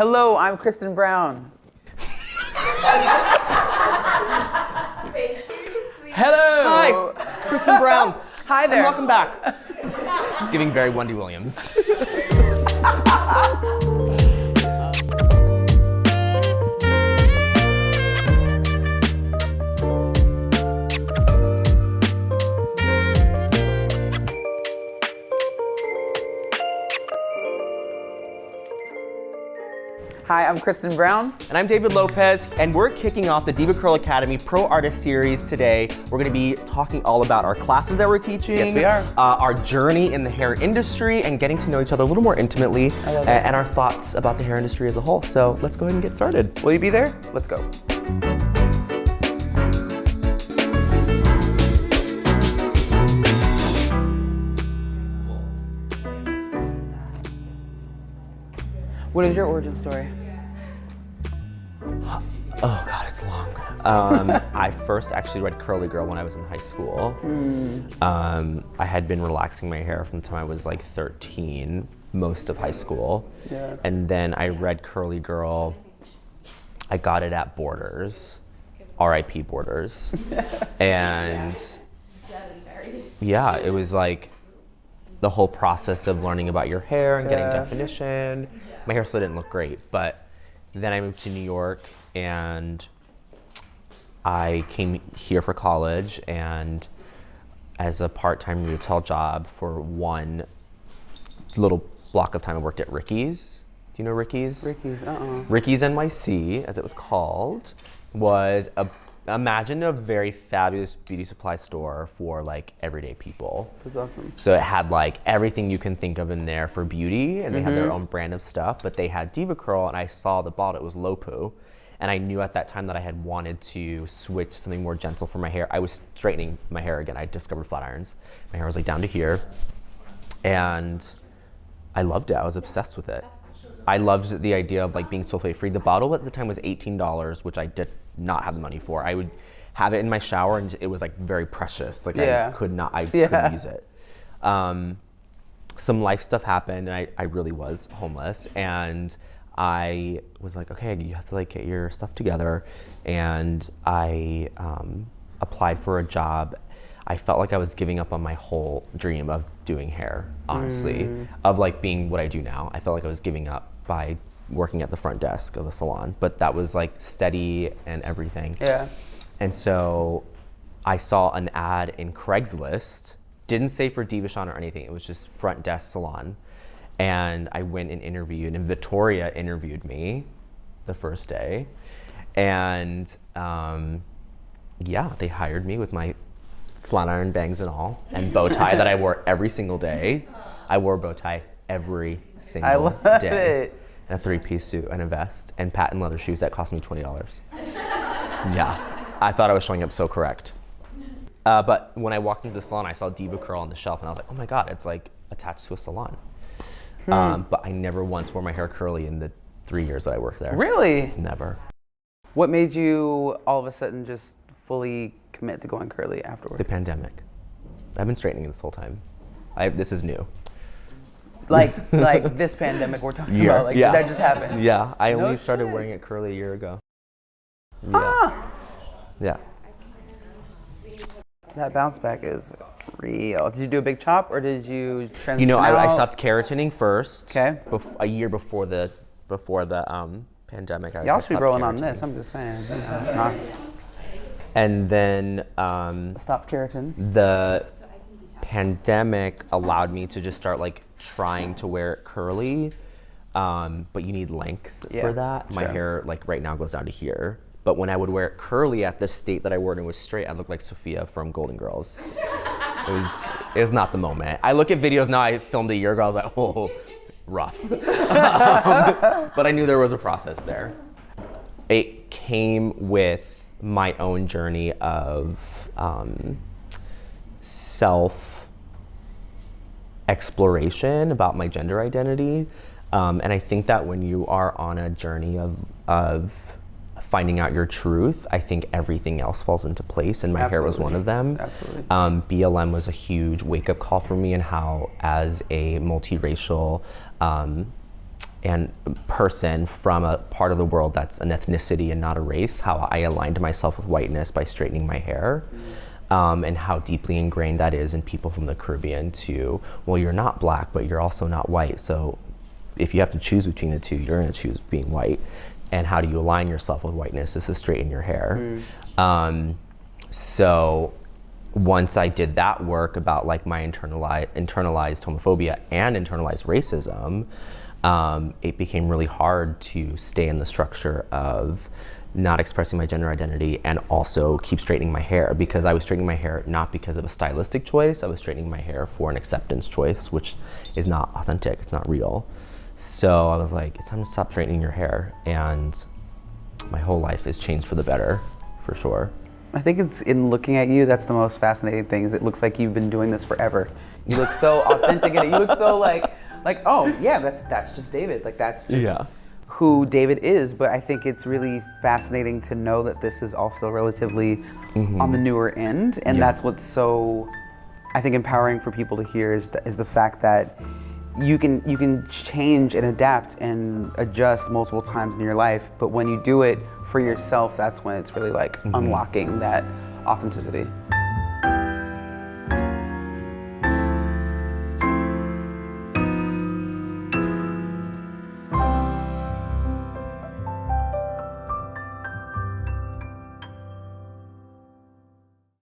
Hello, I'm Christin Brown. Hello. Hi, it's Christin Brown. Hi there. And welcome back. It's giving very Wendy Williams. Hi, I'm Christin Brown. And I'm David Lopez, and we're kicking off the DevaCurl Academy Pro Artist Series today. We're going to be talking all about our classes that we're teaching. Yes, we are. Our journey in the hair industry, and getting to know each other a little more intimately, and our thoughts about the hair industry as a whole. So let's go ahead and get started. Will you be there? Let's go. What is your origin story? Oh God, it's long. I first actually read Curly Girl when I was in high school. I had been relaxing my hair from the time I was like 13, most of high school. Yeah. And then I read Curly Girl. I got it at Borders, R.I.P. Borders. And yeah, it was like the whole process of learning about your hair and getting definition. My hair still didn't look great, but then I moved to New York and I came here for college, and as a part-time retail job for one little block of time I worked at Ricky's. Do you know Ricky's? Ricky's, Ricky's NYC, as it was called, was imagine a very fabulous beauty supply store for like everyday people. That's awesome. So it had like everything you can think of in there for beauty, and they had their own brand of stuff, but they had DevaCurl, and I saw the bottle, it was Lopu. And I knew at that time that I had wanted to switch to something more gentle for my hair. I was straightening my hair again. I discovered flat irons. My hair was like down to here. And I loved it. I was obsessed with it. I loved the idea of like being sulfate free. The bottle at the time was $18, which I did not have the money for. I would have it in my shower and it was like very precious. Like I couldn't use it. Some life stuff happened, and I really was homeless, and I was like, okay, you have to like get your stuff together. And I applied for a job. I felt like I was giving up on my whole dream of doing hair, honestly, of like being what I do now. I felt like I was giving up by working at the front desk of a salon, but that was like steady and everything. Yeah. And so I saw an ad in Craigslist, didn't say for DevaCurl or anything, it was just front desk salon. And I went and interviewed, and Victoria interviewed me the first day. And yeah, they hired me with my flat iron bangs and all, and bow tie that I wore every single day. I wore a bow tie every single day. It. And a 3-piece suit and a vest and patent leather shoes that cost me $20. Yeah, I thought I was showing up so correct. But when I walked into the salon, I saw DevaCurl on the shelf, and I was like, oh my God, it's like attached to a salon. But I never once wore my hair curly in the 3 years that I worked there. Really? Never. What made you all of a sudden just fully commit to going curly afterwards? The pandemic. I've been straightening this whole time. This is new. Like this pandemic we're talking about, like did that just happen? Yeah, I only started wearing it curly a year ago. Yeah. Yeah. That bounce back is real. Did you do a big chop, or did you transition You know, I out? stopped keratining first. Okay. A year before the pandemic. Y'all should be stopped rolling on keratining. this. I'm just saying. Not And then stop keratin. the pandemic allowed me to just start like trying to wear it curly, but you need length for that. My hair like right now goes down to here. But when I would wear it curly at the state that I wore it and was straight, I looked like Sophia from Golden Girls. It was not the moment. I look at videos now I filmed a year ago, I was like, oh, rough. But I knew there was a process there. It came with my own journey of self-exploration about my gender identity. And I think that when you are on a journey of finding out your truth, I think everything else falls into place, and my hair was one of them. Absolutely. BLM was a huge wake-up call for me, and how as a multiracial and person from a part of the world that's an ethnicity and not a race, how I aligned myself with whiteness by straightening my hair. And how deeply ingrained that is in people from the Caribbean to, well, you're not black, but you're also not white. So if you have to choose between the two, you're gonna choose being white. And how do you align yourself with whiteness is to straighten your hair. So once I did that work about like my internalized homophobia and internalized racism, it became really hard to stay in the structure of not expressing my gender identity and also keep straightening my hair, because I was straightening my hair not because of a stylistic choice, I was straightening my hair for an acceptance choice, which is not authentic, it's not real. So I was like, it's time to stop straightening your hair, and my whole life has changed for the better, for sure. I think it's in looking at you, that's the most fascinating thing, is it looks like you've been doing this forever. You look so authentic in it. You look so like, oh yeah, that's just David. Like that's just who David is. But I think it's really fascinating to know that this is also relatively on the newer end, and that's what's so, I think, empowering for people to hear is the fact that you can change and adapt and adjust multiple times in your life, but when you do it for yourself, that's when it's really like unlocking that authenticity.